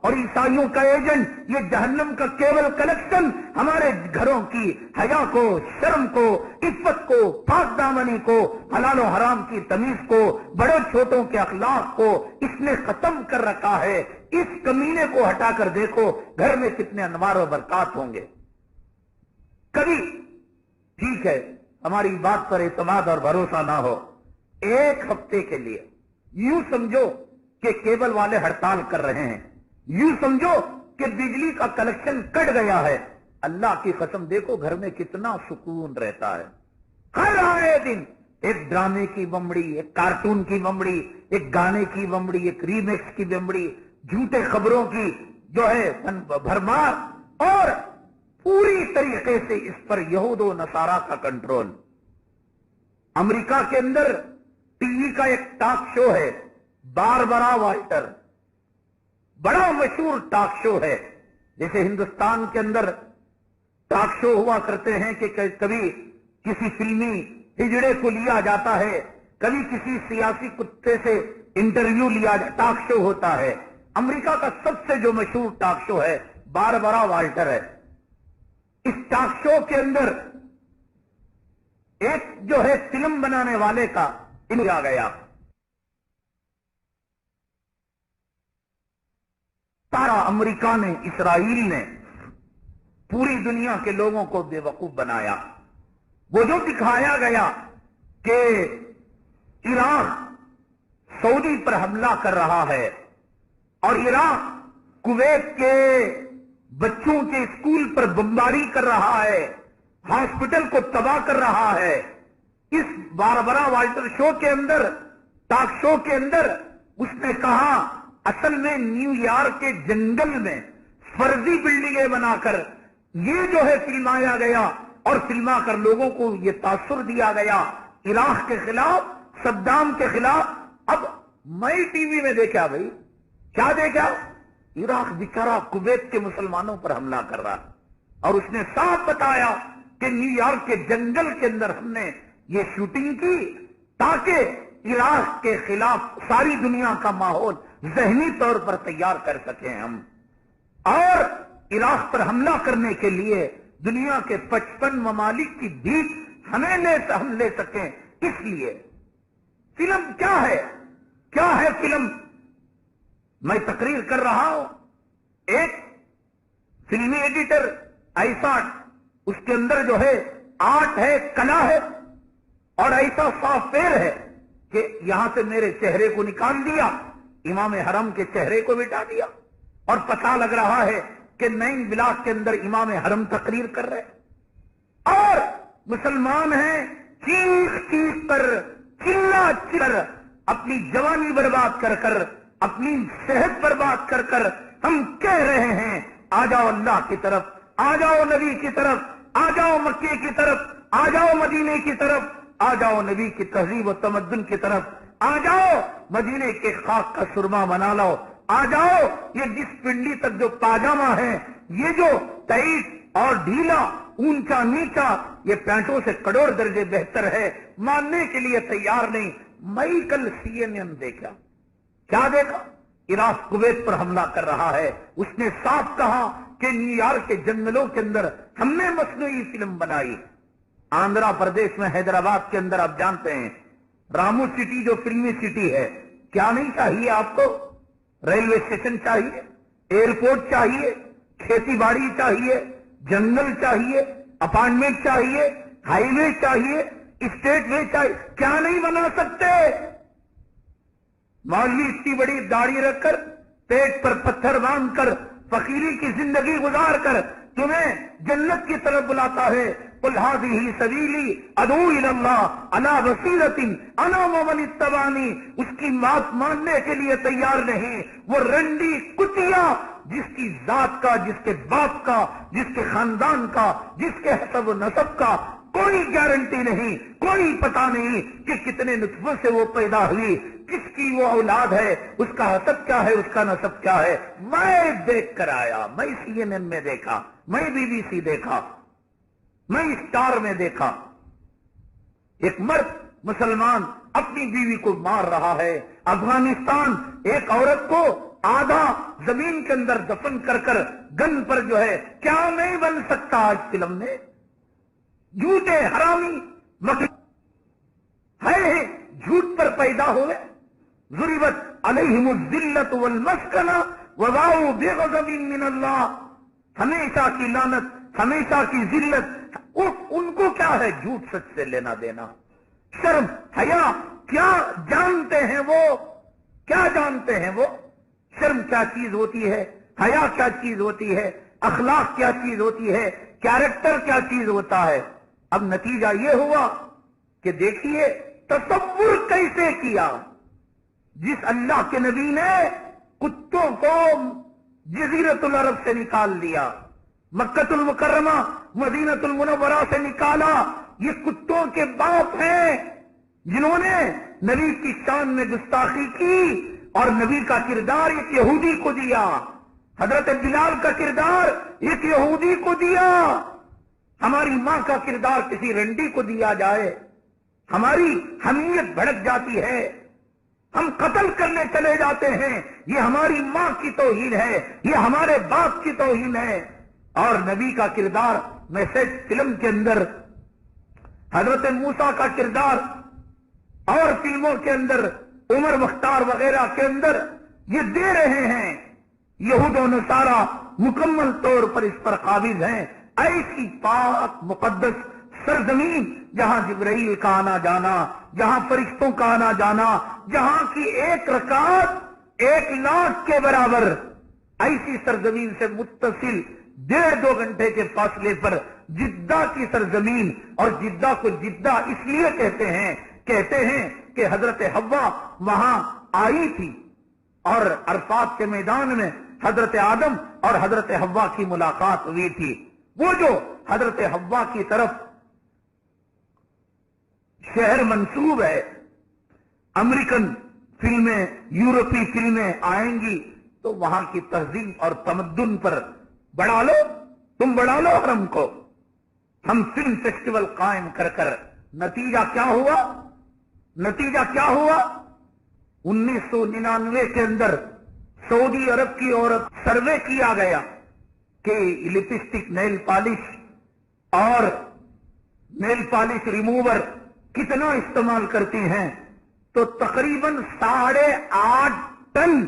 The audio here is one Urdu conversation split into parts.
اور عیسائیوں کا ایجنٹ یہ جہنم کا کیبل کلیکشن ہمارے گھروں کی حیا کو، شرم کو، عفت کو، پاک دامنی کو، حلال و حرام کی تمیز کو، بڑے چھوٹوں کے اخلاق کو اس نے ختم کر رکھا ہے۔ اس کمینے کو ہٹا کر دیکھو گھر میں کتنے انوار و برکات ہوں گے۔ کبھی ٹھیک ہے ہماری بات پر اعتماد اور بھروسہ نہ ہو، ایک ہفتے کے لیے یوں سمجھو کہ کیبل والے ہڑتال کر رہے ہیں، یوں سمجھو کہ بجلی کا کلیکشن کٹ گیا ہے، اللہ کی قسم دیکھو گھر میں کتنا سکون رہتا ہے۔ ہر آئے دن ایک ڈرامے کی بمبڑی، ایک کارٹون کی بمبڑی، ایک گانے کی بمبڑی، ایک ریمیکس کی بمبڑی، جھوٹے خبروں کی جو ہے بھرمار، اور پوری طریقے سے اس پر یہود و نصارہ کا کنٹرول۔ امریکہ کے اندر ٹی وی کا ایک ٹاک شو ہے، باربرا والٹر، بڑا مشہور ٹاک شو ہے۔ جیسے ہندوستان کے اندر ٹاک شو ہوا کرتے ہیں کہ کبھی کسی فلمی ہجڑے کو لیا جاتا ہے، کبھی کسی سیاسی کتے سے انٹرویو لیا جاتا، ٹاک شو ہوتا ہے۔ امریکہ کا سب سے جو مشہور ٹاک شو ہے باربرا والٹر ہے۔ اس ٹاک شو کے اندر ایک جو ہے فلم بنانے والے کا آ گیا، سارا امریکہ نے، اسرائیل نے پوری دنیا کے لوگوں کو بے وقوف بنایا۔ وہ جو دکھایا گیا کہ عراق سعودی پر حملہ کر رہا ہے اور عراق کویت کے بچوں کے اسکول پر بمباری کر رہا ہے، ہاسپٹل کو تباہ کر رہا ہے، اس باربرا والٹر شو کے اندر، ٹاک شو کے اندر اس نے کہا اصل میں نیو یارک کے جنگل میں فرضی بلڈنگیں بنا کر یہ جو ہے فلمایا گیا، اور فلما کر لوگوں کو یہ تاثر دیا گیا عراق کے خلاف، صدام کے خلاف۔ اب میں ٹی وی میں دیکھا بھائی، کیا دیکھا؟ عراق بیچارہ کویت کے مسلمانوں پر حملہ کر رہا، اور اس نے صاف بتایا کہ نیو یارک کے جنگل کے اندر ہم نے یہ شوٹنگ کی تاکہ عراق کے خلاف ساری دنیا کا ماحول ذہنی طور پر تیار کر سکیں ہم، اور عراق پر حملہ کرنے کے لیے دنیا کے 55 ممالک کی بھیک ہم لے سکیں۔ اس لیے فلم کیا ہے؟ کیا ہے فلم؟ میں تقریر کر رہا ہوں، ایک فلمی ایڈیٹر ایسا اس کے اندر جو ہے آرٹ ہے، کلا ہے، اور ایسا سافٹ ویئر ہے کہ یہاں سے میرے چہرے کو نکال دیا، امام حرم کے چہرے کو مٹا دیا، اور پتہ لگ رہا ہے کہ نئی بلاک کے اندر امام حرم تقریر کر رہے، اور مسلمان ہیں چیخ چیخ کر، چلا کر، اپنی جوانی برباد کر کر، اپنی صحت برباد کر کر ہم کہہ رہے ہیں آ جاؤ اللہ کی طرف، آ جاؤ نبی کی طرف، آ جاؤ مکے کی طرف، آ جاؤ مدینے کی طرف، آ جاؤ نبی کی تہذیب و تمدن کی طرف، آ جاؤ مدینے کے خاک کا سرما بنا لو، آ جاؤ یہ جس پنڈلی تک جو پاجامہ ہے، یہ جو ٹائٹ اور ڈھیلا، اونچا نیچا، یہ پینٹوں سے کروڑ درجے بہتر ہے، ماننے کے لیے تیار نہیں۔ میں کل CNN دیکھا، کیا دیکھا؟ عراق کویت پر حملہ کر رہا ہے، اس نے صاف کہا کہ نیو یارک کے جنگلوں کے اندر ہم نے مصنوعی فلم بنائی۔ آندھرا پردیش میں حیدرآباد کے اندر آپ جانتے ہیں رامو سٹی جو فلمی سٹی ہے، کیا نہیں چاہیے آپ کو؟ ریلوے اسٹیشن چاہیے، ایئرپورٹ چاہیے، کھیتی باڑی چاہیے، جنگل چاہیے، اپارٹمنٹ چاہیے، ہائی وے چاہیے، اسٹیٹ وے چاہیے، کیا نہیں بنا سکتے؟ مولوی اتنی بڑی داڑھی رکھ کر، پیٹ پر پتھر باندھ کر، فقیری کی زندگی گزار کر تمہیں جنت کی طرف بلاتا ہے۔ قل هذه سبیلی ادعو الی اللہ علی بصیرۃ انا ومن اتبعنی، اس کی بات ماننے کے لیے تیار نہیں، وہ رنڈی کتیا جس کی ذات کا، جس کے باپ کا، جس کے خاندان کا، جس کے حسب و نسب کا کوئی گارنٹی نہیں، کوئی پتہ نہیں کہ کتنے نطفوں سے وہ پیدا ہوئی، کس کی وہ اولاد ہے، اس کا حسب کیا ہے، اس کا نسب کیا ہے۔ میں دیکھ کر آیا، میں CNN میں دیکھا، میں BBC دیکھا، میں اسٹار میں دیکھا، ایک مرد مسلمان اپنی بیوی کو مار رہا ہے. افغانستان ایک عورت کو آدھا زمین کے اندر دفن کر کر گن پر جو ہے کیا نہیں بن سکتا آج فلم میں. جھوٹے حرامی ہے جھوٹ پر پیدا ہوئے. ضربت علیہم الذلۃ والمسکنہ وباؤوا بغضب من اللہ. ہمیشہ کی لعنت، ہمیشہ کی ذلت. ان کو کیا ہے جھوٹ سچ سے لینا دینا؟ شرم حیا کیا جانتے ہیں وہ؟ کیا جانتے ہیں وہ؟ شرم کیا چیز ہوتی ہے، حیا کیا چیز ہوتی ہے، اخلاق کیا چیز ہوتی ہے، کیریکٹر کیا چیز ہوتا ہے. اب نتیجہ یہ ہوا کہ دیکھیے تصور کیسے کیا. جس اللہ کے نبی نے کتوں کو جزیرت العرب سے نکال دیا، مکہ المکرمہ مدینہ المنورہ سے نکالا، یہ کتوں کے باپ ہیں جنہوں نے نبی کی شان میں گستاخی کی اور نبی کا کردار ایک یہودی کو دیا. حضرت بلال کا کردار ایک یہودی کو دیا. ہماری ماں کا کردار کسی رنڈی کو دیا جائے، ہماری حمیت بھڑک جاتی ہے، ہم قتل کرنے چلے جاتے ہیں. یہ ہماری ماں کی توہین ہے، یہ ہمارے باپ کی توہین ہے. اور نبی کا کردار میسج فلم کے اندر حضرت موسیٰ کا کردار اور فلموں کے اندر عمر مختار وغیرہ کے اندر یہ دے رہے ہیں. یہود و نصارہ مکمل طور پر اس پر قابض ہیں. ایسی پاک مقدس سرزمین جہاں جبرائیل کا آنا جانا، جہاں فرشتوں کا آنا جانا، جہاں کی ایک رکعت 1,00,000 کے برابر، ایسی سرزمین سے متصل 1.5-2 گھنٹے کے فاصلے پر جدہ کی سرزمین. اور جدہ کو جدہ اس لیے کہتے ہیں کہ حضرت حوا وہاں آئی تھی اور عرفات کے میدان میں حضرت آدم اور حضرت حوا کی ملاقات ہوئی تھی. وہ جو حضرت حوا کی طرف شہر منسوب ہے، امریکن فلمیں، یورپی فلمیں آئیں گی تو وہاں کی تہذیب اور تمدن پر بڑھا لو، تم بڑھا لو حرم کو. ہم فلم فیسٹیول قائم کر کر نتیجہ کیا ہوا؟ نتیجہ کیا ہوا؟ 1999 کے اندر سعودی عرب کی عورت سروے کیا گیا کہ لپسٹک، نیل پالش اور نیل پالش ریموور کتنا استعمال کرتی ہیں، تو تقریباً 8.5 ٹن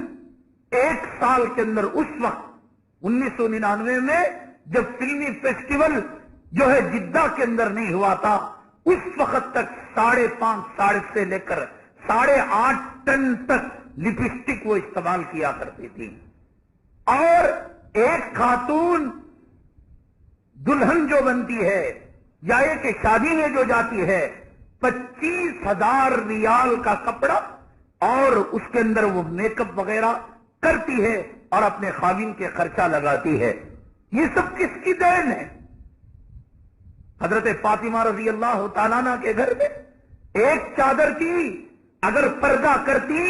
ایک سال کے اندر. اس وقت 1999 میں جب فلمی فیسٹیول جو ہے جدہ کے اندر نہیں ہوا تھا، اس وقت تک 5.5 سے لے کر 8.5 ٹن تک لپسٹک وہ استعمال کیا کرتی تھی. اور ایک خاتون دلہن جو بنتی ہے یا ایک شادی میں جو جاتی ہے، 25,000 ریال کا کپڑا اور اس کے اندر وہ میک اپ وغیرہ کرتی ہے اور اپنے خاوند کے خرچہ لگاتی ہے. یہ سب کس کی دین ہے؟ حضرت فاطمہ رضی اللہ تعالیٰ عنہ کے گھر میں ایک چادر تھی، اگر پردہ کرتی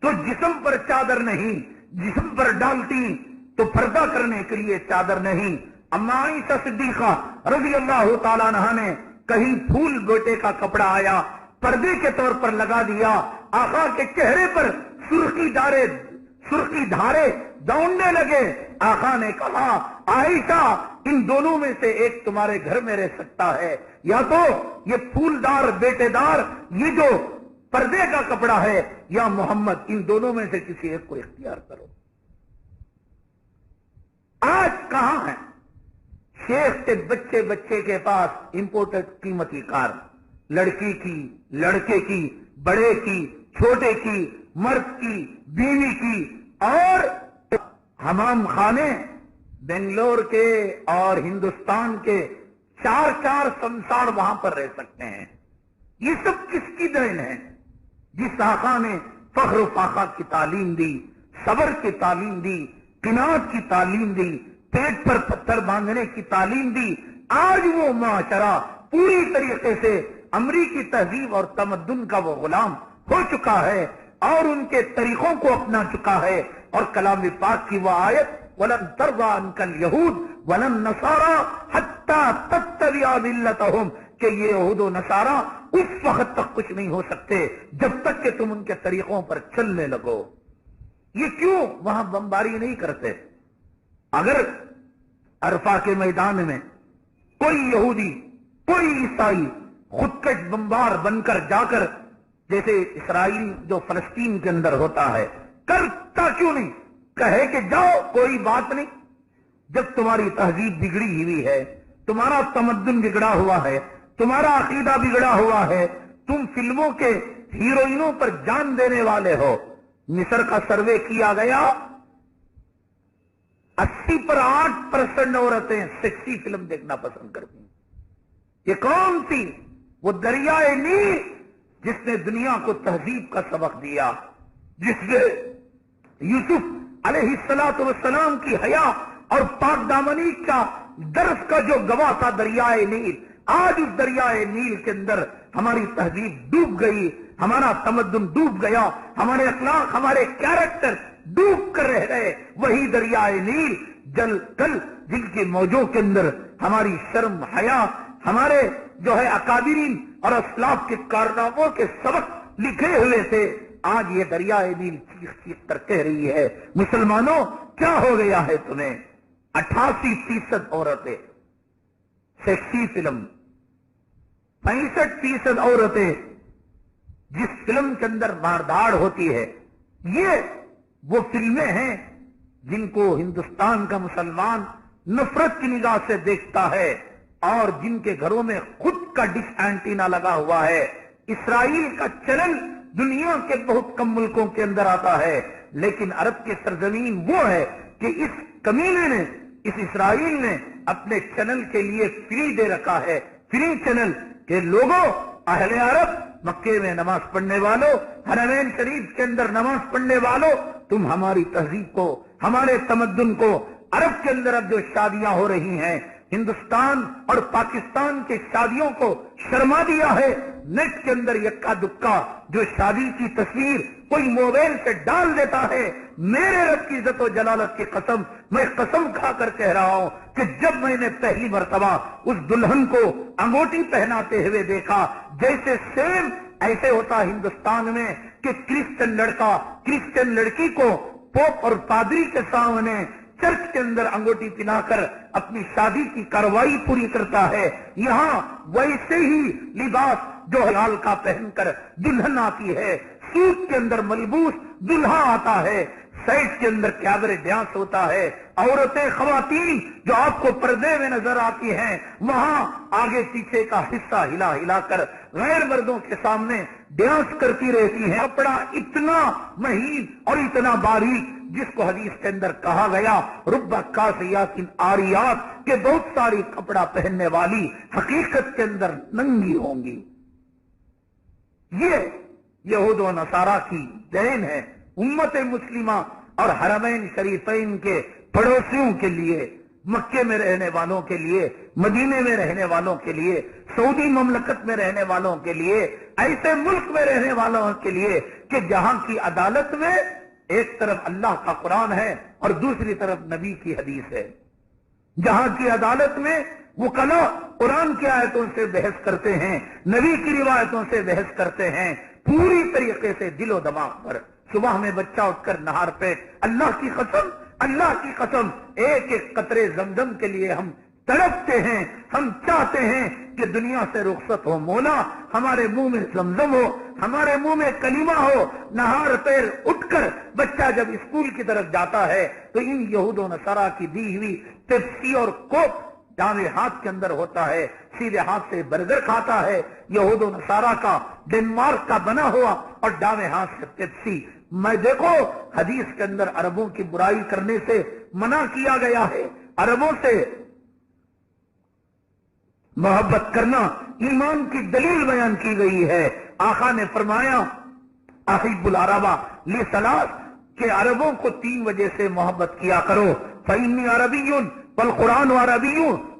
تو جسم پر چادر نہیں، جسم پر ڈالتی تو پردہ کرنے کے لیے چادر نہیں. اما عائشہ صدیقہ رضی اللہ تعالیٰ عنہ نے کہیں پھول بیٹے کا کپڑا آیا، پردے کے طور پر لگا دیا، آقا کے چہرے پر سرخی دھارے دوڑنے لگے. آقا نے کہا عائشہ ان دونوں میں سے ایک تمہارے گھر میں رہ سکتا ہے، یا تو یہ پھولدار بیٹے دار یہ جو پردے کا کپڑا ہے، یا محمد، ان دونوں میں سے کسی ایک کو اختیار کرو. آج کہاں ہے شیخ کے بچے کے پاس امپورٹڈ قیمتی کار، لڑکی کی، لڑکے کی، بڑے کی، چھوٹے کی، مرد کی، بیوی کی، اور حمام خانے بنگلور کے اور ہندوستان کے 4 سمسار وہاں پر رہ سکتے ہیں. یہ سب کس کی دین ہے؟ جس آقا نے فخر و فاخر کی تعلیم دی، صبر کی تعلیم دی، قناعت کی تعلیم دی، پیٹ پر پتھر باندھنے کی تعلیم دی. آج وہ معاشرہ پوری طریقے سے امریکی تہذیب اور تمدن کا وہ غلام ہو چکا ہے اور ان کے طریقوں کو اپنا چکا ہے. اور کلام پاک کی وہ آیت وَلَن تَرْضَىٰ عَنْكَ الْيَهُودُ وَلَا النَّصَارَىٰ حَتَّىٰ تَتَّبِعَ مِلَّتَهُمْ کہ یہ یہود و نصارہ اس وقت تک کچھ نہیں ہو سکتے جب تک کہ تم ان کے طریقوں پر چلنے لگو. یہ کیوں وہاں بمباری نہیں کرتے؟ اگر عرفہ کے میدان میں کوئی یہودی کوئی عیسائی خودکش بمبار بن کر جا کر، جیسے اسرائیل جو فلسطین کے اندر ہوتا ہے، کرتا کیوں نہیں؟ کہے کہ جاؤ کوئی بات نہیں. جب تمہاری تہذیب بگڑی ہوئی ہے، تمہارا تمدن بگڑا ہوا ہے، تمہارا عقیدہ بگڑا ہوا ہے، تم فلموں کے ہیروئنوں پر جان دینے والے ہو. مصر کا سروے کیا گیا، 80% عورتیں سیکسی فلم دیکھنا پسند کرتی ہیں. یہ کون تھی؟ وہ دریائے نیل جس نے دنیا کو تہذیب کا سبق دیا، جس نے یوسف علیہ الصلوۃ والسلام کی حیا اور پاک دامنی کا درس کا جو گواہ تھا دریائے نیل. آج اس دریائے نیل کے اندر ہماری تہذیب ڈوب گئی، ہمارا تمدن ڈوب گیا، ہمارے اخلاق، ہمارے کیریکٹر ڈوب کر رہ گئے. وہی دریائے نیل جل کل جن کے موجوں کے اندر ہماری شرم حیا، ہمارے جو ہے اکابرین اور اسلاف کے کارناموں کے سبق لکھے ہوئے تھے، آج یہ دریائے نیل چیخ چیخ کر کہہ رہی ہے مسلمانوں کیا ہو گیا ہے تمہیں؟ 88% عورتیں سیکسی فلم، 65% عورتیں جس فلم کے اندر مارداڑ ہوتی ہے. یہ وہ فلمیں ہیں جن کو ہندوستان کا مسلمان نفرت کی نگاہ سے دیکھتا ہے اور جن کے گھروں میں خود کا ڈش اینٹینا لگا ہوا ہے. اسرائیل کا چینل دنیا کے بہت کم ملکوں کے اندر آتا ہے، لیکن عرب کی سرزمین وہ ہے کہ اس کمینے نے، اس اسرائیل نے اپنے چینل کے لیے فری دے رکھا ہے. فری چینل کہ لوگوں، اہل عرب، مکے میں نماز پڑھنے والوں، حرمین شریف کے اندر نماز پڑھنے والوں، تم ہماری تہذیب کو، ہمارے تمدن کو، عرب کے اندر اب جو شادیاں ہو رہی ہیں، ہندوستان اور پاکستان کے شادیوں کو شرما دیا ہے. نیٹ کے اندر یکا دکا جو شادی کی تصویر کوئی موبائل سے ڈال دیتا ہے، میرے رب کی عزت و جلالت کی قسم، میں قسم کھا کر کہہ رہا ہوں کہ جب میں نے پہلی مرتبہ اس دلہن کو انگوٹی پہناتے ہوئے دیکھا، جیسے سیم ایسے ہوتا ہندوستان میں کہ کرسچن لڑکا کرسچن لڑکی کو پوپ اور پادری کے سامنے چرچ کے اندر انگوٹی پہنا کر اپنی شادی کی کارروائی پوری کرتا ہے، یہاں ویسے ہی لباس جو حلال کا پہن کر دلہن آتی ہے، سوٹ کے اندر ملبوس دلہا آتا ہے، سائڈ کے اندر کیبرے ڈانس ہوتا ہے، عورتیں خواتین جو آپ کو پردے میں نظر آتی ہیں وہاں آگے پیچھے کا حصہ ہلا ہلا کر غیر مردوں کے سامنے ڈانس کرتی رہتی ہیں. کپڑا اتنا مہین اور اتنا باریک جس کو حدیث کے اندر کہا گیا رب کاسیات عاریات کہ بہت ساری کپڑا پہننے والی حقیقت کے اندر ننگی ہوں گی. یہ یہود و نصارہ کی دین ہے امت مسلمہ اور حرمین شریفین کے پڑوسیوں کے لیے، مکے میں رہنے والوں کے لیے، مدینے میں رہنے والوں کے لیے، سعودی مملکت میں رہنے والوں کے لیے، ایسے ملک میں رہنے والوں کے لیے کہ جہاں کی عدالت میں ایک طرف اللہ کا قرآن ہے اور دوسری طرف نبی کی حدیث ہے، جہاں کی عدالت میں وکلا قرآن کی آیتوں سے بحث کرتے ہیں، نبی کی روایتوں سے بحث کرتے ہیں، پوری طریقے سے دل و دماغ پر. صبح میں بچہ اٹھ کر نہار پیٹ، اللہ کی قسم ایک ایک قطرے زمزم کے لیے ہم تڑپتے ہیں، ہم چاہتے ہیں کہ دنیا سے رخصت ہو مولا، ہمارے منہ میں زمزم ہو، ہمارے منہ میں کلمہ ہو. نہار پیر اٹھ کر بچہ جب اسکول کی طرف جاتا ہے تو ان یہود و نصارہ کی دی ہوئی پیپسی اور کوک دائیں ہاتھ کے اندر ہوتا ہے، سیدھے ہاتھ سے برگر کھاتا ہے. یہود و نصارہ کا ڈنمارک کا بنا ہوا اور دائیں ہاتھ سے پیپسی. میں دیکھو حدیث کے اندر عربوں کی برائی کرنے سے منع کیا گیا ہے، عربوں سے محبت کرنا ایمان کی دلیل بیان کی گئی ہے. آقا نے فرمایا احب العرب لثلاث کہ عربوں کو 3 وجہ سے محبت کیا کرو. فإني عربی والقرآن عربی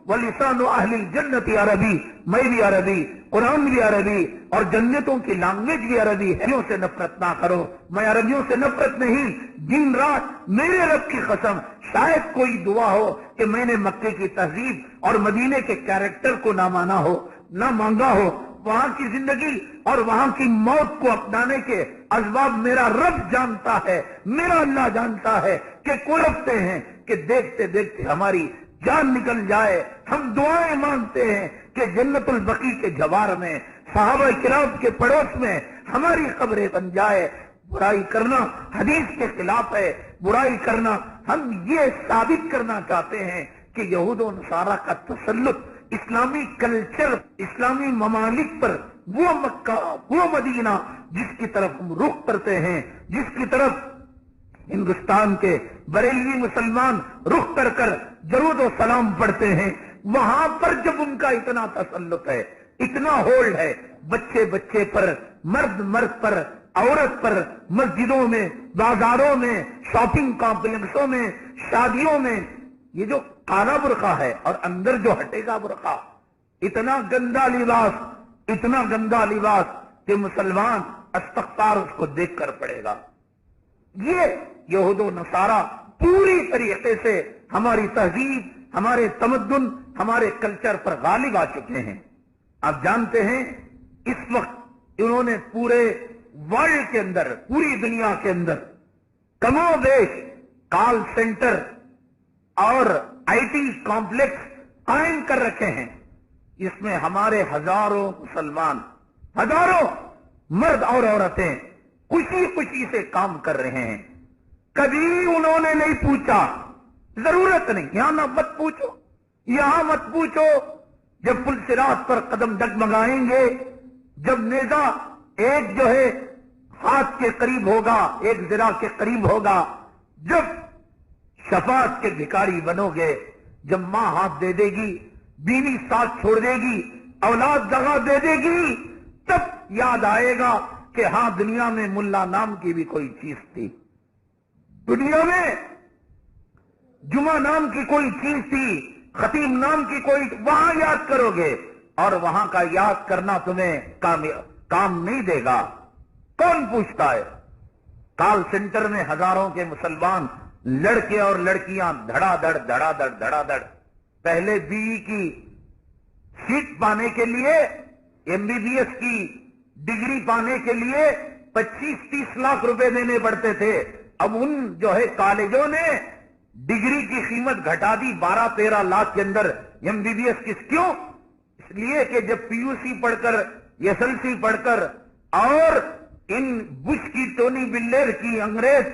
ولسان اہل الجنت عربی، میں بھی عربی، قرآن بھی عربی اور جنتوں کی لینگویج بھی عربی ہے. عربیوں سے نفرت نہ کرو، میں عربیوں سے نفرت نہیں. دن رات میرے رب کی قسم شاید کوئی دعا ہو کہ میں نے مکے کی تہذیب اور مدینے کے کیریکٹر کو نہ مانا ہو، نہ مانگا ہو، وہاں کی زندگی اور وہاں کی موت کو اپنانے کے اسباب میرا رب جانتا ہے، میرا اللہ جانتا ہے کہ کلپتے ہیں کہ دیکھتے دیکھتے ہماری جان نکل جائے. ہم دعائیں مانگتے ہیں کہ جنت البقیع کے جوار میں، صحابہ کرام کے پڑوس میں ہماری قبریں بن جائے. برائی کرنا حدیث کے خلاف ہے. برائی کرنا، ہم یہ ثابت کرنا چاہتے ہیں کہ یہود و نصارہ کا تسلط اسلامی کلچر، اسلامی ممالک پر، وہ مکہ، وہ مدینہ جس کی طرف ہم رخ کرتے ہیں، جس کی طرف ہندوستان کے بریلوی مسلمان رخ کر کر درود و سلام پڑھتے ہیں، وہاں پر جب ان کا اتنا تسلط ہے، اتنا ہولڈ ہے، بچے بچے پر، مرد مرد پر، عورت پر، مسجدوں میں، بازاروں میں، شاپنگ کمپلیکسوں میں، شادیوں میں، یہ جو کالا برقع ہے اور اندر جو ہٹے گا برقع، اتنا گندا لباس، اتنا گندا لباس کہ مسلمان استغفار اس کو دیکھ کر پڑے گا. یہ یہود و نصارہ پوری طریقے سے ہماری تہذیب، ہمارے تمدن، ہمارے کلچر پر غالب آ چکے ہیں. آپ جانتے ہیں اس وقت انہوں نے پورے ورلڈ کے اندر، پوری دنیا کے اندر کم و بیش کال سینٹر اور آئی ٹی کمپلیکس قائم کر رکھے ہیں. اس میں ہمارے ہزاروں مسلمان، ہزاروں مرد اور عورتیں خوشی خوشی سے کام کر رہے ہیں. کبھی انہوں نے نہیں پوچھا، ضرورت نہیں، یہاں نہ مت پوچھو، یہاں مت پوچھو. جب پل صراط پر قدم ڈگمگائیں گے، جب نیزہ ایک جو ہے ہاتھ کے قریب ہوگا، ایک ذرا کے قریب ہوگا، جب شفاعت کے بھکاری بنو گے، جب ماں ہاتھ دے دے گی، بیوی ساتھ چھوڑ دے گی، اولاد دغا دے دے گی، تب یاد آئے گا کہ ہاں دنیا میں ملا نام کی بھی کوئی چیز تھی، دنیا میں جمعہ نام کی کوئی چیز تھی، خطیب نام کی کوئی، وہاں یاد کرو گے. اور وہاں کا یاد کرنا تمہیں کام نہیں دے گا. کون پوچھتا ہے؟ کال سینٹر میں ہزاروں کے مسلمان لڑکے اور لڑکیاں دھڑا دھڑ دھڑا دھڑ دھڑا دھڑ پہلے بی کی سیٹ پانے کے لیے، ایم بی بی ایس کی ڈگری پانے کے لیے 25-30 لاکھ روپے دینے پڑتے تھے. اب ان جو ہے کالجوں نے ڈگری کی قیمت گھٹا دی 12-13 لاکھ کے اندر. ایم بی بی ایس کیوں؟ اس لیے کہ جب پی یو سی پڑھ کر، ایس ایل سی پڑھ کر اور ان بش کی، ٹونی بلیر کی انگریز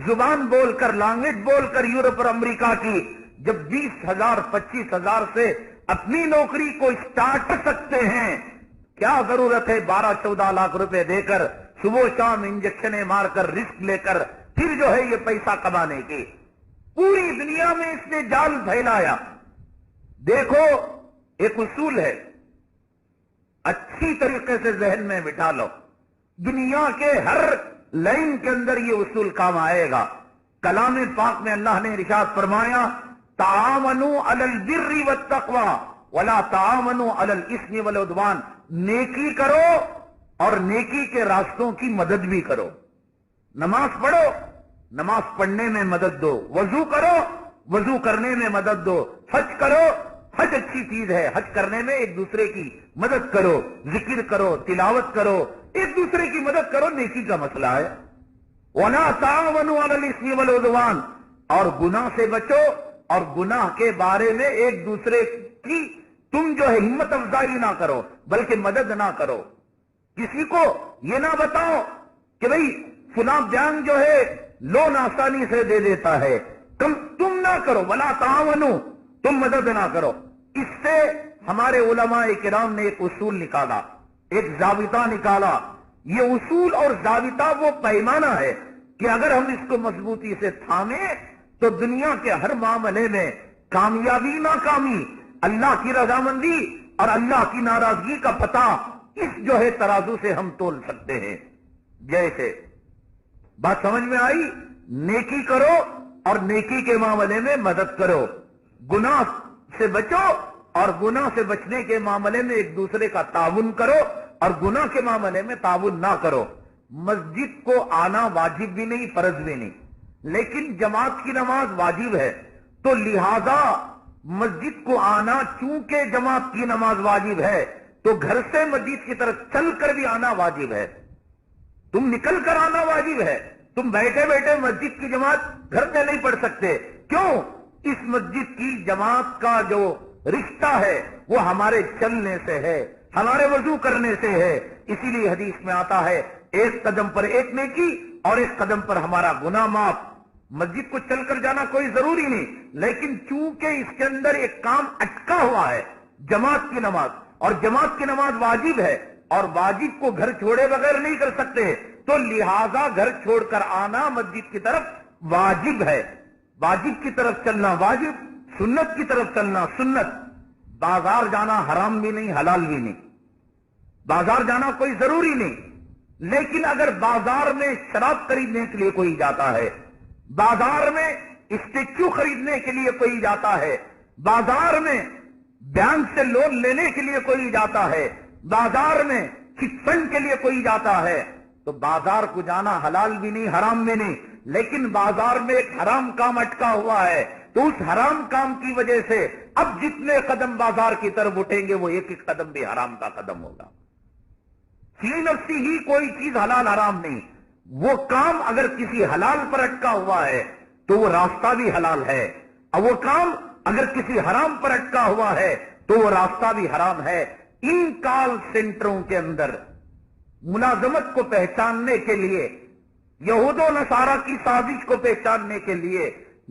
زبان بول کر، لینگویج بول کر یورپ اور امریکہ کی، جب 20,000 25,000 سے اپنی نوکری کو اسٹارٹ کر سکتے ہیں، کیا ضرورت ہے 12-14 لاکھ روپے دے کر صبح شام انجیکشنیں مار کر رسک لے کر پھر جو ہے یہ پیسہ کمانے کی. پوری دنیا میں اس نے جال پھیلایا. دیکھو ایک اصول ہے، اچھی طریقے سے ذہن میں بٹھا لو، دنیا کے ہر لائن کے اندر یہ اصول کام آئے گا. کلام پاک میں اللہ نے ارشاد فرمایا، تعاونوا علی البر والتقوی ولا تعاونوا علی الاثم والعدوان. نیکی کرو اور نیکی کے راستوں کی مدد بھی کرو. نماز پڑھو، نماز پڑھنے میں مدد دو. وضو کرو، وضو کرنے میں مدد دو. حج کرو، حج اچھی چیز ہے، حج کرنے میں ایک دوسرے کی مدد کرو. ذکر کرو، تلاوت کرو، ایک دوسرے کی مدد کرو، نیکی کا مسئلہ ہے. وَلَا تَعَاوَنُوا عَلَى الْإِثْمِ وَالْعُدْوَانِ. اور گناہ سے بچو، اور گناہ کے بارے میں ایک دوسرے کی تم جو ہے ہمت افزائی نہ کرو، بلکہ مدد نہ کرو. کسی کو یہ نہ بتاؤ کہ بھئی فلاں بیان جو ہے لون آسانی سے دے دیتا ہے، تم نہ کرو. وَلَا تَعَاوَنُوا، تم مدد نہ کرو. اس سے ہمارے علماء کرام نے ایک اصول نکالا، ایک ضابطہ نکالا. یہ اصول اور ضابطہ وہ پیمانہ ہے کہ اگر ہم اس کو مضبوطی سے تھامیں تو دنیا کے ہر معاملے میں کامیابی ناکامی، اللہ کی رضامندی اور اللہ کی ناراضگی کا پتہ اس جو ہے ترازو سے ہم تول سکتے ہیں. جیسے بات سمجھ میں آئی؟ نیکی کرو اور نیکی کے معاملے میں مدد کرو. گناہ سے بچو اور گناہ سے بچنے کے معاملے میں ایک دوسرے کا تعاون کرو اور گناہ کے معاملے میں تعاون نہ کرو. مسجد کو آنا واجب بھی نہیں، فرض بھی نہیں، لیکن جماعت کی نماز واجب ہے، تو لہذا مسجد کو آنا چونکہ جماعت کی نماز واجب ہے تو تو گھر سے مسجد کی طرف چل کر بھی آنا واجب ہے، تم نکل کر آنا واجب ہے، تم بیٹھے بیٹھے مسجد کی جماعت گھر میں نہیں پڑھ سکتے. کیوں؟ اس مسجد کی جماعت کا جو رشتہ ہے وہ ہمارے چلنے سے ہے، ہمارے وضو کرنے سے ہے. اسی لیے حدیث میں آتا ہے ایک قدم پر ایک نیکی اور ایک قدم پر ہمارا گناہ معاف. مسجد کو چل کر جانا کوئی ضروری نہیں، لیکن چونکہ اس کے اندر ایک کام اٹکا ہوا ہے، جماعت کی نماز، اور جماعت کی نماز واجب ہے، اور واجب کو گھر چھوڑے بغیر نہیں کر سکتے، تو لہذا گھر چھوڑ کر آنا مسجد کی طرف واجب ہے. واجب کی طرف چلنا واجب، سنت کی طرف چلنا سنت. بازار جانا حرام بھی نہیں، حلال بھی نہیں. بازار جانا کوئی ضروری نہیں، لیکن اگر بازار میں شراب خریدنے کے لیے کوئی جاتا ہے، بازار میں اسٹیچو خریدنے کے لیے کوئی جاتا ہے، بازار میں بینک سے لون لینے کے لیے کوئی جاتا ہے، بازار میں چٹ فنڈ کے لیے کوئی جاتا ہے، تو بازار کو جانا حلال بھی نہیں، حرام بھی نہیں. لیکن بازار میں ایک حرام کام اٹکا ہوا ہے، تو اس حرام کام کی وجہ سے اب جتنے قدم بازار کی طرف اٹھیں گے وہ ایک ایک قدم بھی حرام کا قدم ہوگا. فی نفسی ہی کوئی چیز حلال حرام نہیں. وہ کام اگر کسی حلال پر اٹکا ہوا ہے تو وہ راستہ بھی حلال ہے، اور وہ کام اگر کسی حرام پر اٹکا ہوا ہے تو وہ راستہ بھی حرام ہے. ان کال سینٹروں کے اندر ملازمت کو پہچاننے کے لیے، یہود و نصارہ کی سازش کو پہچاننے کے لیے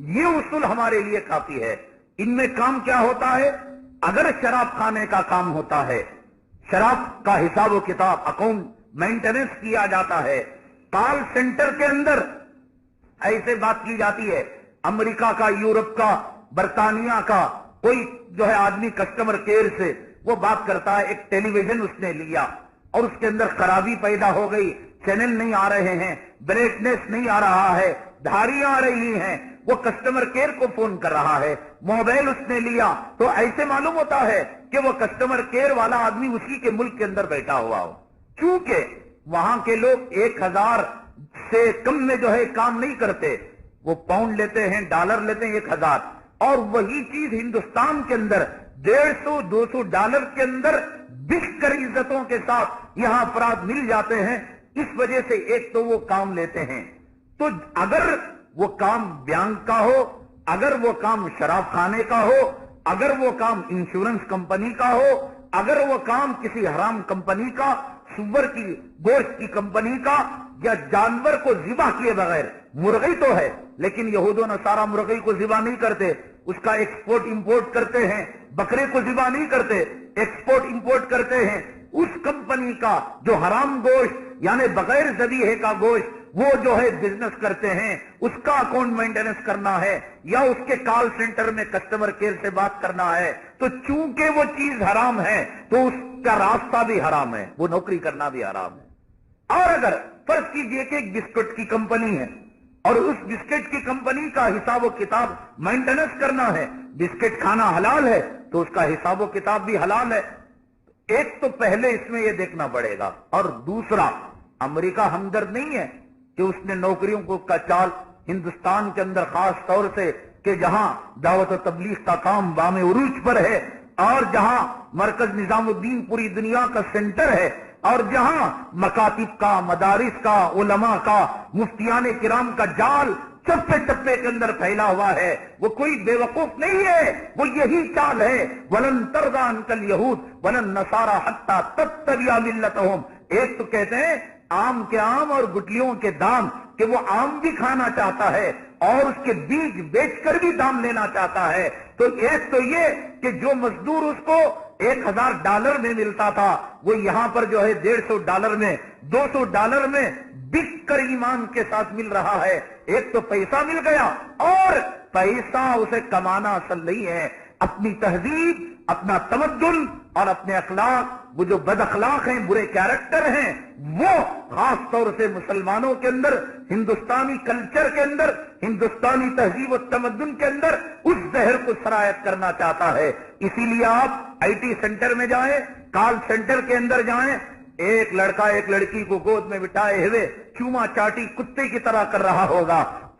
یہ اصول ہمارے لیے کافی ہے. ان میں کام کیا ہوتا ہے؟ اگر شراب کھانے کا کام ہوتا ہے، شراب کا حساب و کتاب، اکاؤنٹ مینٹیننس کیا جاتا ہے. کال سینٹر کے اندر ایسے بات کی جاتی ہے، امریکہ کا، یورپ کا، برطانیہ کا کوئی جو ہے آدمی کسٹمر کیئر سے وہ بات کرتا ہے. ایک ٹیلی ویژن اس نے لیا اور اس کے اندر خرابی پیدا ہو گئی، چینل نہیں آ رہے ہیں، برائٹنیس نہیں آ رہا ہے، دھاریاں آ رہی ہیں. وہ کسٹمر کیئر کو فون کر رہا ہے. موبائل اس نے لیا تو ایسے معلوم ہوتا ہے کہ وہ کسٹمر کیئر والا آدمی اسی کے ملک کے اندر بیٹھا ہوا ہو، کیونکہ وہاں کے لوگ 1000 سے کم میں جو ہے کام نہیں کرتے. وہ پاؤنڈ لیتے ہیں، ڈالر لیتے ہیں 1000، اور وہی چیز ہندوستان کے اندر 150-200 ڈالر کے اندر بک کر عزتوں کے ساتھ یہاں افراد مل جاتے ہیں. اس وجہ سے ایک تو وہ کام لیتے ہیں. تو اگر وہ کام بینک کا ہو، اگر وہ کام شراب خانے کا ہو، اگر وہ کام انشورنس کمپنی کا ہو، اگر وہ کام کسی حرام کمپنی کا، سور کی گوشت کی کمپنی کا، یا جانور کو ذبح کیے بغیر، مرغی تو ہے لیکن یہود و نصارہ مرغی کو ذبح نہیں کرتے، اس کا ایکسپورٹ امپورٹ کرتے ہیں. بکرے کو ذبح نہیں کرتے، ایکسپورٹ امپورٹ کرتے ہیں. اس کمپنی کا جو حرام گوشت یعنی بغیر ذبیحے کا گوشت وہ جو ہے بزنس کرتے ہیں، اس کا اکاؤنٹ مینٹیننس کرنا ہے یا اس کے کال سینٹر میں کسٹمر کیئر سے بات کرنا ہے، تو چونکہ وہ چیز حرام ہے تو اس کا راستہ بھی حرام ہے، وہ نوکری کرنا بھی حرام ہے. اور اگر فرض کیجئے کہ ایک بسکٹ کی کمپنی ہے اور اس بسکٹ کی کمپنی کا حساب و کتاب مینٹیننس کرنا ہے، بسکٹ کھانا حلال ہے تو اس کا حساب و کتاب بھی حلال ہے. ایک تو پہلے اس میں یہ دیکھنا پڑے گا، اور دوسرا امریکہ ہمدرد نہیں ہے کہ اس نے نوکریوں کو کا چال ہندوستان کے اندر خاص طور سے کہ جہاں دعوت و تبلیغ کا کام بام عروج پر ہے، اور جہاں مرکز نظام الدین پوری دنیا کا سینٹر ہے، اور جہاں مکاتب کا، مدارس کا، علماء کا، مفتیان کرام کا جال چپے چپے کے اندر پھیلا ہوا ہے، وہ کوئی بے وقوف نہیں ہے، وہ یہی چال ہے. وَلَن تَرْضَىٰ عَنْكَ الْيَهُودُ وَلَا النَّصَارَىٰ حَتَّىٰ تَتَّبِعَ مِلَّتَهُمْ. ایک تو کہتے ہیں آم کے آم اور گٹلیوں کے دام، کہ وہ آم بھی کھانا چاہتا ہے اور اس کے بیج بیچ کر بھی دام لینا چاہتا ہے. تو ایک تو یہ کہ جو مزدور اس کو $1000 میں ملتا تھا وہ یہاں پر جو ہے $150 میں، $200 میں بک کر ایمان کے ساتھ مل رہا ہے. ایک تو پیسہ مل گیا، اور پیسہ اسے کمانا اصل نہیں ہے. اپنی تہذیب، اپنا تمدن اور اپنے اخلاق، وہ جو بد اخلاق ہیں، برے کیریکٹر ہیں، وہ خاص طور سے مسلمانوں کے اندر، ہندوستانی کلچر کے اندر، ہندوستانی تہذیب و تمدن کے اندر اس زہر کو سرایت کرنا چاہتا ہے. اسی لیے آپ آئی ٹی سینٹر میں جائیں، کال سینٹر کے اندر جائیں، ایک لڑکا ایک لڑکی کو گود میں بٹھائے ہوئے چوما چاٹی کتے کی طرح کر رہا ہوگا،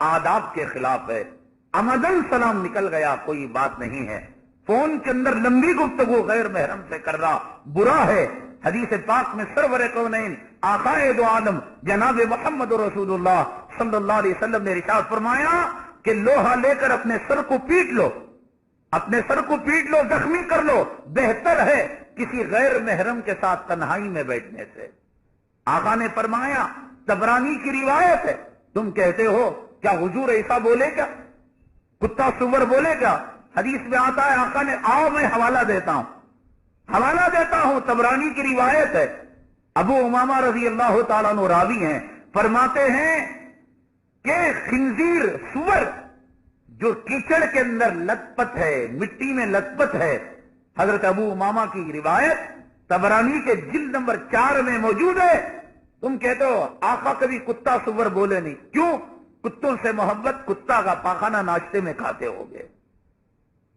آداب کے خلاف ہے. عمدن سلام نکل گیا کوئی بات نہیں ہے. فون کے اندر لمبی گفتگو غیر محرم سے کرنا برا ہے. حدیث پاک میں سرور کونین آقائے دو عالم جناب محمد رسول اللہ صلی اللہ علیہ وسلم نے ارشاد فرمایا کہ لوہا لے کر اپنے سر کو پیٹ لو، اپنے سر کو پیٹ لو، زخمی کر لو، بہتر ہے کسی غیر محرم کے ساتھ تنہائی میں بیٹھنے سے. آقا نے فرمایا، طبرانی کی روایت ہے، تم کہتے ہو کیا حضور ایسا بولے کیا، کتا سور بولے کیا؟ حدیث میں آتا ہے آقا نے، آؤ میں حوالہ دیتا ہوں، طبرانی کی روایت ہے. ابو امامہ رضی اللہ تعالیٰ عنہ راوی ہیں، فرماتے ہیں کہ خنزیر، سور جو کیچڑ کے اندر لت پت ہے، مٹی میں لت پت ہے، حضرت ابو امامہ کی روایت طبرانی کے جلد نمبر 4 میں موجود ہے. تم کہتے ہو آقا کبھی کتا سور بولے نہیں، کیوں؟ کتوں سے محبت، کتا کا پاخانہ ناشتے میں کھاتے ہوگے،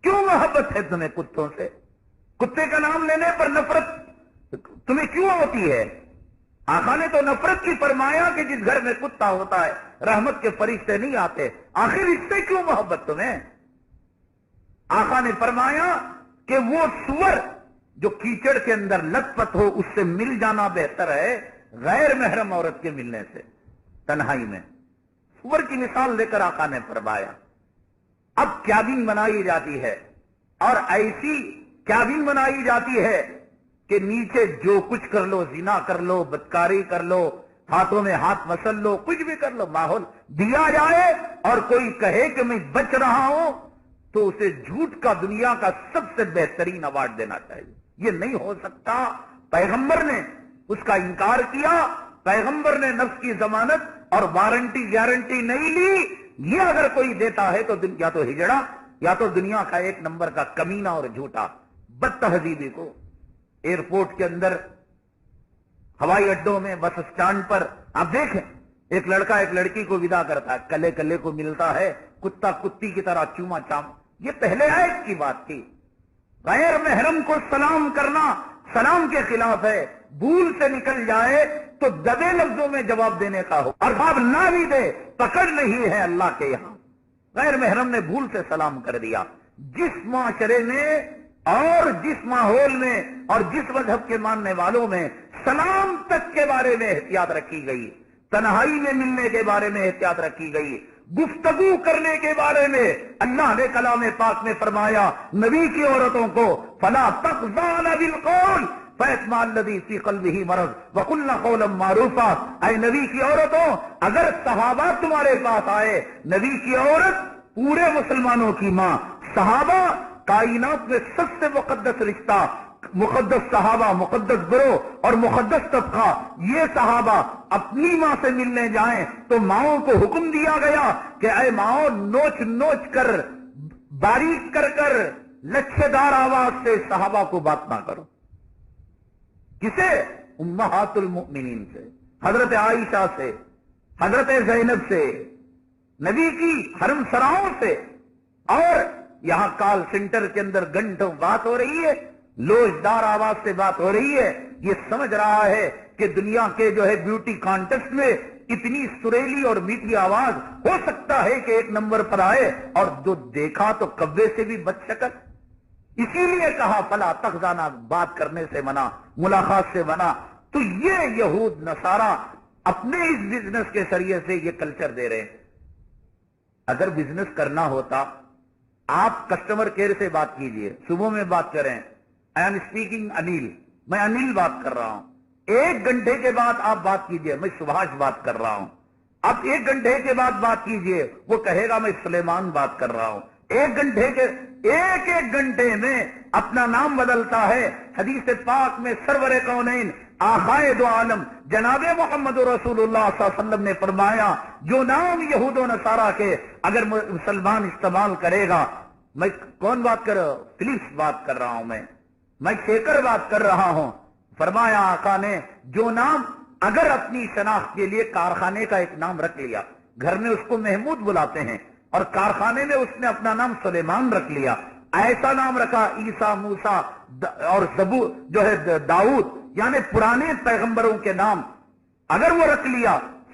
کیوں محبت ہے تمہیں کتوں سے؟ کتے کا نام لینے پر نفرت تمہیں کیوں ہوتی ہے؟ آقا نے تو نفرت کی فرمایا کہ جس گھر میں کتا ہوتا ہے رحمت کے فرشتے نہیں آتے. آخر اس سے کیوں محبت تمہیں؟ آقا نے فرمایا کہ وہ سور جو کیچڑ کے اندر لت پت ہو، اس سے مل جانا بہتر ہے غیر محرم عورت کے ملنے سے تنہائی میں. سور کی مثال لے کر آقا نے فرمایا. اب کیابن بنائی جاتی ہے، اور ایسی کیابن بنائی جاتی ہے کہ نیچے جو کچھ کر لو، زنا کر لو، بدکاری کر لو، ہاتھوں میں ہاتھ مسل لو، کچھ بھی کر لو، ماحول دیا جائے اور کوئی کہے کہ میں بچ رہا ہوں تو اسے جھوٹ کا دنیا کا سب سے بہترین ایوارڈ دینا چاہیے. یہ نہیں ہو سکتا. پیغمبر نے اس کا انکار کیا، پیغمبر نے نفس کی ضمانت اور وارنٹی گارنٹی نہیں لی. یہ اگر کوئی دیتا ہے تو یا تو ہجڑا یا تو دنیا کا ایک نمبر کا کمینہ اور جھوٹا. بد تہذیبی کو ایئرپورٹ کے اندر، ہوائی اڈوں میں، بس اسٹینڈ پر آپ دیکھیں، ایک لڑکا ایک لڑکی کو ودا کرتا ہے، کلے کلے کو ملتا ہے، کتا کتی کی طرح چوما چام. یہ پہلے آیت کی بات تھی. غیر محرم کو سلام کرنا سلام کے خلاف ہے. بھول سے نکل جائے تو دبے لفظوں میں جواب دینے کا ہو، اور جواب نہ بھی دے پکڑ نہیں ہے اللہ کے یہاں. غیر محرم نے بھول سے سلام کر دیا. جس معاشرے میں اور جس ماحول میں اور جس مذہب کے ماننے والوں میں سلام تک کے بارے میں احتیاط رکھی گئی، تنہائی میں ملنے کے بارے میں احتیاط رکھی گئی، گفتگو کرنے کے بارے میں اللہ نے کلام پاک میں فرمایا نبی کی عورتوں کو فلا تخضعن بالقول فیطمع الذی فی قلبہ مرض وقلن قولا معروفا. اے نبی کی عورتوں، اگر صحابہ تمہارے پاس آئے، نبی کی عورت پورے مسلمانوں کی ماں، صحابہ کائنات میں سب سے مقدس رشتہ، مقدس صحابہ، مقدس گروہ اور مقدس طبقہ، یہ صحابہ اپنی ماں سے ملنے جائیں تو ماؤں کو حکم دیا گیا کہ اے ماؤں، نوچ نوچ کر، باریک کر کر، لچھے دار آواز سے صحابہ کو بات نہ کرو. کسے؟ امہات المؤمنین سے، حضرت عائشہ سے، حضرت زینب سے، نبی کی حرم سراؤں سے. اور یہاں کال سینٹر کے اندر گھنٹوں بات ہو رہی ہے، لوچدار آواز سے بات ہو رہی ہے. یہ سمجھ رہا ہے کہ دنیا کے جو ہے بیوٹی کانٹیسٹ میں اتنی سریلی اور میٹھی آواز ہو سکتا ہے کہ ایک نمبر پر آئے، اور جو دیکھا تو کبے سے بھی بد شکل. اسی لیے کہا فلا تخضعن، بات کرنے سے منع، ملاقات سے منع. تو یہ یہود نصارہ اپنے اس بزنس کے ذریعے سے یہ کلچر دے رہے ہیں. اگر بزنس کرنا ہوتا، آپ کسٹمر کیئر سے بات کیجئے، صبح میں بات کریں، آئی ایم اسپیکنگ انیل، میں انیل بات کر رہا ہوں. 1 گھنٹے کے بعد آپ بات کیجئے، میں سبھاش بات کر رہا ہوں. آپ 1 گھنٹے کے بعد بات کیجئے، وہ کہے گا میں سلیمان بات کر رہا ہوں. 1 گھنٹے کے ایک گھنٹے میں اپنا نام بدلتا ہے. حدیث پاک میں سرور کونین آقائے دو عالم جناب محمد رسول اللہ صلی اللہ علیہ وسلم نے فرمایا جو نام یہود و نصارہ کے اگر مسلمان استعمال کرے گا، میں کون بات کر رہا ہوں؟ فلپس بات کر رہا ہوں، میں شیکر بات کر رہا ہوں. فرمایا آقا نے جو نام اگر اپنی شناخت کے لیے کارخانے کا ایک نام رکھ لیا، گھر میں اس کو محمود بلاتے ہیں اور کارخانے میں اس نے اپنا نام سلیمان رکھ لیا، ایسا نام رکھا عیسیٰ، موسیٰ اور زبور جو ہے داؤد، یعنی پرانے پیغمبروں کے نام اگر وہ رکھ لیا،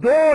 2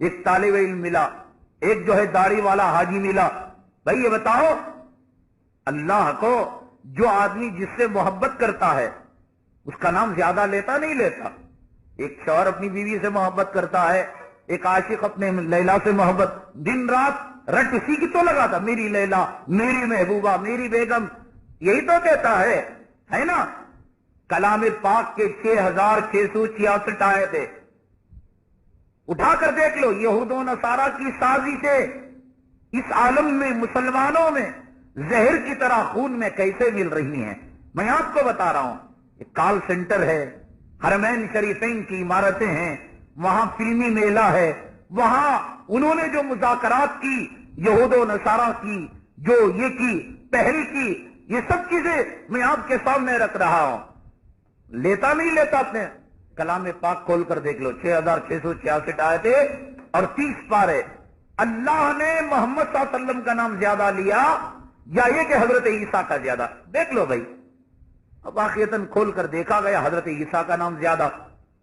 ایک طالب علم ملا، ایک جو ہے داڑھی والا حاجی ملا. بھائی یہ بتاؤ، اللہ کو جو آدمی جس سے محبت کرتا ہے اس کا نام زیادہ لیتا نہیں لیتا؟ ایک شوہر اپنی بیوی سے محبت کرتا ہے، ایک عاشق اپنے لیلا سے محبت، دن رات رٹ اسی کی تو لگا تھا، میری لیلا، میری محبوبہ، میری بیگم، یہی تو کہتا ہے نا. کلام پاک کے 6666 آئے تھے، اٹھا کر دیکھ لو. یہود و نصارہ کی سازشیں اس عالم میں مسلمانوں میں زہر کی طرح خون میں کیسے مل رہی ہیں. میں آپ کو بتا رہا ہوں، ایک کال سینٹر ہے، حرمین شریفین کی عمارتیں ہیں، وہاں فلمی میلہ ہے، وہاں انہوں نے جو مذاکرات کی یہود و نصارہ کی، جو یہ کی پہل کی، یہ سب چیزیں میں آپ کے سامنے رکھ رہا ہوں. لیتا نہیں لیتا؟ اپنے کلام پاک کھول کر دیکھ لو، 6666 آئے تھے اور 30 پارے. اللہ نے محمد صلی اللہ علیہ وسلم کا نام زیادہ لیا یا یہ کہ حضرت عیسیٰ کا زیادہ؟ دیکھ لو بھائی. اب واقعتاً کھول کر دیکھا گیا حضرت عیسیٰ کا نام زیادہ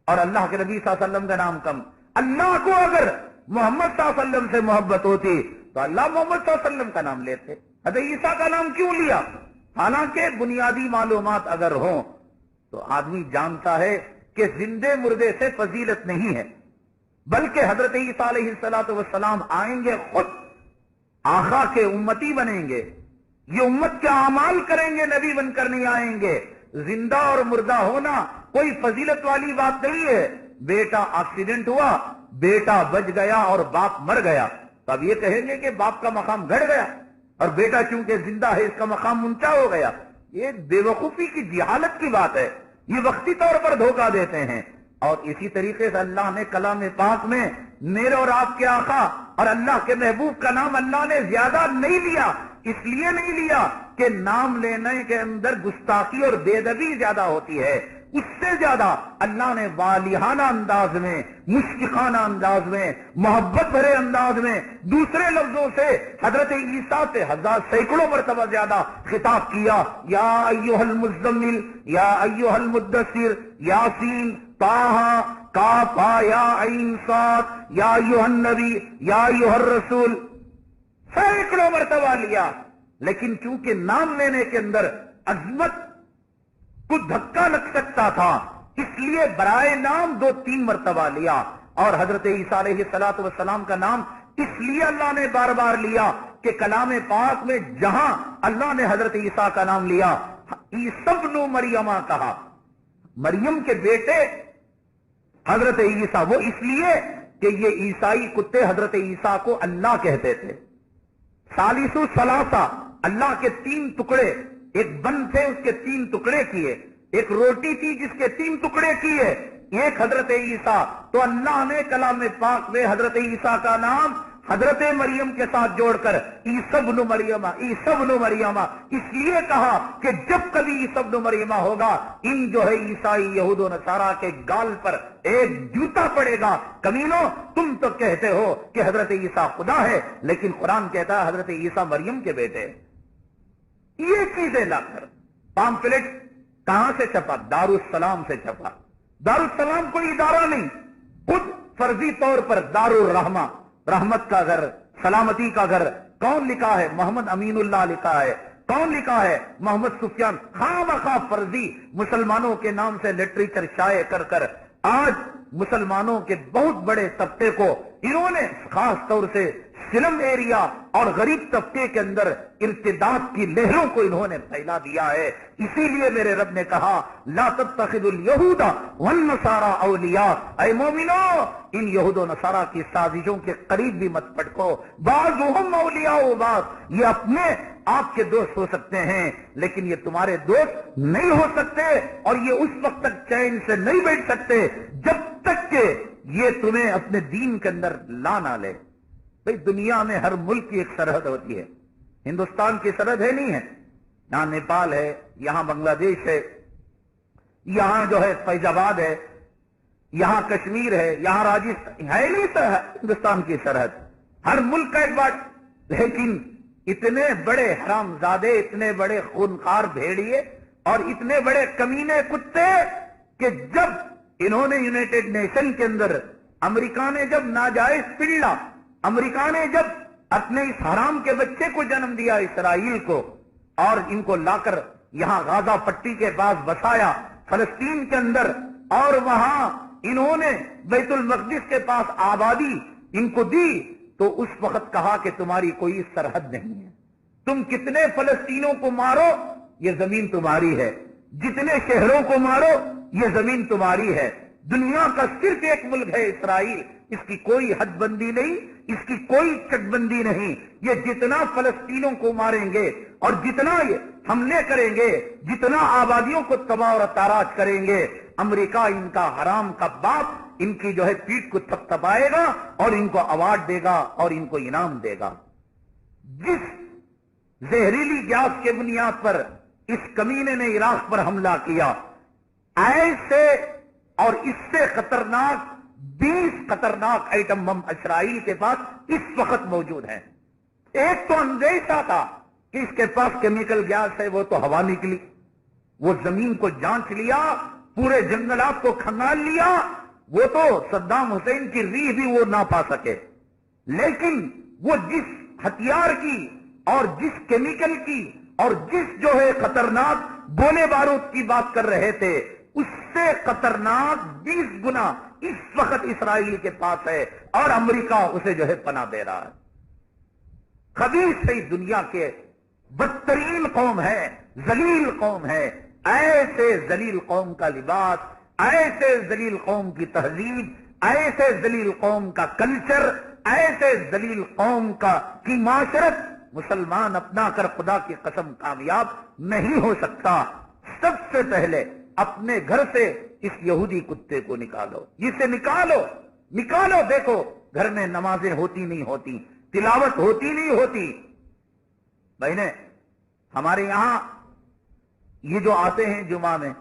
اور اللہ کے نبی صلی اللہ علیہ وسلم کا نام کم. اللہ کو اگر محمد صلی اللہ علیہ وسلم سے محبت ہوتی تو اللہ محمد صلی اللہ علیہ وسلم کا نام لیتے، حضرت عیسیٰ کا نام کیوں لیا؟ حالانکہ بنیادی معلومات اگر ہوں تو آدمی جانتا ہے کہ زندے مردے سے فضیلت نہیں ہے، بلکہ حضرت عیسیٰ علیہ السلام آئیں گے، خود آقا کے امتی بنیں گے، یہ امت کے اعمال کریں گے، نبی بن کر نہیں آئیں گے. زندہ اور مردہ ہونا کوئی فضیلت والی بات نہیں ہے. بیٹا ایکسیڈنٹ ہوا، بیٹا بچ گیا اور باپ مر گیا، تو اب یہ کہیں گے کہ باپ کا مقام گھٹ گیا اور بیٹا چونکہ زندہ ہے اس کا مقام اونچا ہو گیا. یہ بے وقوفی کی جہالت کی بات ہے، یہ وقتی طور پر دھوکہ دیتے ہیں. اور اسی طریقے سے اللہ نے کلام پاک میں میرے اور آپ کے آقا اور اللہ کے محبوب کا نام اللہ نے زیادہ نہیں لیا. اس لیے نہیں لیا کہ نام لینے کے اندر گستاخی اور بے ادبی زیادہ ہوتی ہے، اس سے زیادہ اللہ نے والہانہ انداز میں، مشفقانہ انداز میں، محبت بھرے انداز میں دوسرے لفظوں سے حضرت عیسیٰ سے سینکڑوں مرتبہ زیادہ خطاب کیا. یا ایھا المزمل، یا ایھا المدثر، یاسین، طٰہٰ، کاف یا عین صاد، یا ایھا النبی، یا ایھا الرسول، سینکڑوں مرتبہ لیا. لیکن چونکہ نام لینے کے اندر عظمت کو دھکا لگ سکتا تھا، اس لیے برائے نام 2-3 مرتبہ لیا. اور حضرت عیسیٰ علیہ السلام کا نام اس لیے اللہ نے بار بار لیا کہ کلام پاک میں جہاں اللہ نے حضرت عیسیٰ کا نام لیا، عیسی ابن مریم کہا، مریم کے بیٹے حضرت عیسیٰ، وہ اس لیے کہ یہ عیسائی کتے حضرت عیسیٰ کو اللہ کہتے تھے. ثالث ثلاثہ، اللہ کے 3 ٹکڑے، ایک بن تھے اس کے 3 ٹکڑے کیے، ایک روٹی تھی جس کے 3 ٹکڑے کیے، ایک حضرت عیسیٰ. تو اللہ نے کلام پاک میں حضرت عیسیٰ کا نام حضرت مریم کے ساتھ جوڑ کر عیسی ابن مریم، عیسی ابن مریم اس لیے کہا کہ جب کبھی عیسی ابن مریم ہوگا، ان جو ہے عیسائی یہود و نصارہ کے گال پر ایک جوتا پڑے گا. کمینو، تم تو کہتے ہو کہ حضرت عیسیٰ خدا ہے، لیکن قرآن کہتا ہے حضرت عیسیٰ مریم کے بیٹے. یہ چیزیں لا کر پامفلٹ کہاں سے چھپا؟ دارالسلام سے چھپا. دارالسلام کوئی ادارہ نہیں، خود فرضی طور پر دارالرحمہ، رحمت کا گھر، سلامتی کا گھر. کون لکھا ہے؟ محمد امین اللہ لکھا ہے. کون لکھا ہے؟ محمد سفیان. خواہ مخواہ فرضی مسلمانوں کے نام سے لٹریچر شائع کر کر آج مسلمانوں کے بہت بڑے طبقے کو انہوں نے خاص طور سے سلم ایریا اور غریب طبقے کے اندر ارتداد کی لہروں کو انہوں نے پھیلا دیا ہے. اسی لیے میرے رب نے کہا لا تتخذوا اليهود والنصارى اولیاء. اے مومنو، ان یہود و نصارہ کی سازشوں کے قریب بھی مت پٹکو. بعضهم اولیاء بعض، یہ اپنے آپ کے دوست ہو سکتے ہیں لیکن یہ تمہارے دوست نہیں ہو سکتے، اور یہ اس وقت تک چین سے نہیں بیٹھ سکتے جب تک کہ یہ تمہیں اپنے دین کے اندر لا نہ لے. بھئی دنیا میں ہر ملک کی ایک سرحد ہوتی ہے. ہندوستان کی سرحد ہے نہیں ہے؟ یہاں نیپال ہے، یہاں بنگلہ دیش ہے، یہاں جو ہے فیض آباد ہے، یہاں کشمیر ہے، یہاں راجستھان ہے نہیں ہندوستان کی سرحد. ہر ملک کا ایک بات. لیکن اتنے بڑے حرام زادے، اتنے بڑے خونخوار بھیڑیے اور اتنے بڑے کمینے کتے کہ جب انہوں نے یونائٹڈ نیشن کے اندر امریکہ نے جب ناجائز پلڑا، امریکہ نے جب اپنے اس حرام کے بچے کو جنم دیا اسرائیل کو، اور ان کو لا کر یہاں غازہ پٹی کے پاس بسایا فلسطین کے اندر، اور وہاں انہوں نے بیت المقدس کے پاس آبادی ان کو دی، تو اس وقت کہا کہ تمہاری کوئی سرحد نہیں ہے، تم کتنے فلسطینوں کو مارو یہ زمین تمہاری ہے، جتنے شہروں کو مارو یہ زمین تمہاری ہے، دنیا کا صرف ایک ملک ہے اسرائیل، اس کی کوئی حد بندی نہیں، اس کی کوئی چک بندی نہیں، یہ جتنا فلسطینوں کو ماریں گے اور جتنا یہ حملے کریں گے، جتنا آبادیوں کو تباہ اور تاراج کریں گے، امریکہ ان کا حرام کا باپ ان کی جو ہے پیٹھ کو تھپتھپائے گا اور ان کو ایوارڈ دے گا اور ان کو انعام دے گا۔ جس زہریلی گیس کے بنیاد پر اس کمینے نے عراق پر حملہ کیا، ایسے اور اس سے خطرناک 20 خطرناک ایٹم بم اسرائیل کے پاس اس وقت موجود ہیں۔ ایک تو اندیشہ تھا کہ اس کے پاس کیمیکل گیس ہے، وہ تو ہوا نکلی، وہ زمین کو جانچ لیا، پورے جنگلات کو کھنگال لیا، وہ تو صدام حسین کی ریح بھی وہ نہ پا سکے، لیکن وہ جس ہتھیار کی اور جس کیمیکل کی اور جس جو ہے خطرناک گولے بارود کی بات کر رہے تھے، اس سے خطرناک 20 گنا اس وقت اسرائیل کے پاس ہے، اور امریکہ اسے جو ہے پناہ دے رہا ہے۔ خبیث ہے، دنیا کے بدترین قوم ہے، ذلیل قوم ہے، ایسے ذلیل قوم کا لباس، ایسے ذلیل قوم کی تہذیب، ایسے ذلیل قوم کا کلچر، ایسے ذلیل قوم کی معاشرت مسلمان اپنا کر خدا کی قسم کامیاب نہیں ہو سکتا۔ سب سے پہلے اپنے گھر سے اس یہودی کتے کو نکالو، اسے نکالو، نکالو۔ دیکھو گھر میں نمازیں ہوتی نہیں ہوتی، تلاوت ہوتی نہیں ہوتی۔ بہنیں، ہمارے یہاں یہ جو آتے ہیں جمعہ میں،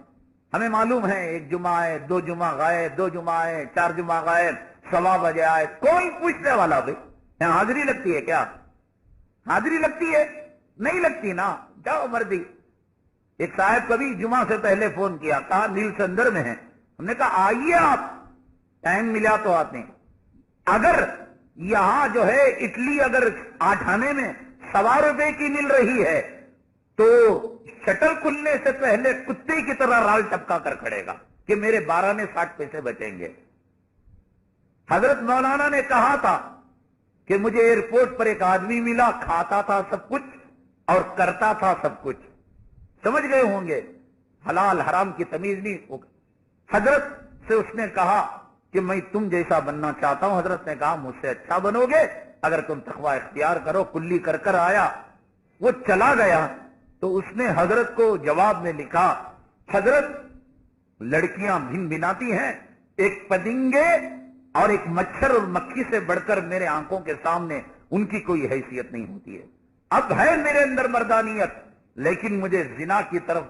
ہمیں معلوم ہے ایک جمعہ ہے، 2 جمعہ غائب، 2 جمعہ ہے، 4 جمعہ غائب، 1:15 بجے آئے، کوئی پوچھنے والا بھائی یہاں حاضری لگتی ہے کیا؟ حاضری لگتی ہے؟ نہیں لگتی نا، جاؤ مردی۔ ایک صاحب کبھی جمعہ سے پہلے فون کیا، کہا نیل سندر میں ہیں، ہم نے کہا آئیے آپ، ٹائم ملا تو آتے ہیں۔ اگر یہاں جو ہے اٹلی اگر 8 آنے میں 1.25 روپے کی مل رہی ہے تو شٹل کھلنے سے پہلے کتے کی طرح رال ٹپکا کر کھڑے گا کہ میرے 12 میں 60 پیسے بچیں گے۔ حضرت مولانا نے کہا تھا کہ مجھے ایئرپورٹ پر ایک آدمی ملا، کھاتا تھا سب کچھ اور کرتا تھا سب کچھ۔ سمجھ گئے ہوں گے، حلال حرام کی تمیز نہیں ہوگی۔ حضرت سے اس نے کہا کہ میں تم جیسا بننا چاہتا ہوں۔ حضرت نے کہا مجھ سے اچھا بنو گے اگر تم تقوی اختیار کرو۔ کلی کر کر آیا، وہ چلا گیا تو اس نے حضرت کو جواب میں لکھا، حضرت لڑکیاں بھن بھناتی ہیں، ایک پتنگے اور ایک مچھر اور مکھی سے بڑھ کر میرے آنکھوں کے سامنے ان کی کوئی حیثیت نہیں ہوتی ہے۔ اب ہے میرے اندر مردانیت، لیکن مجھے زنا کی طرف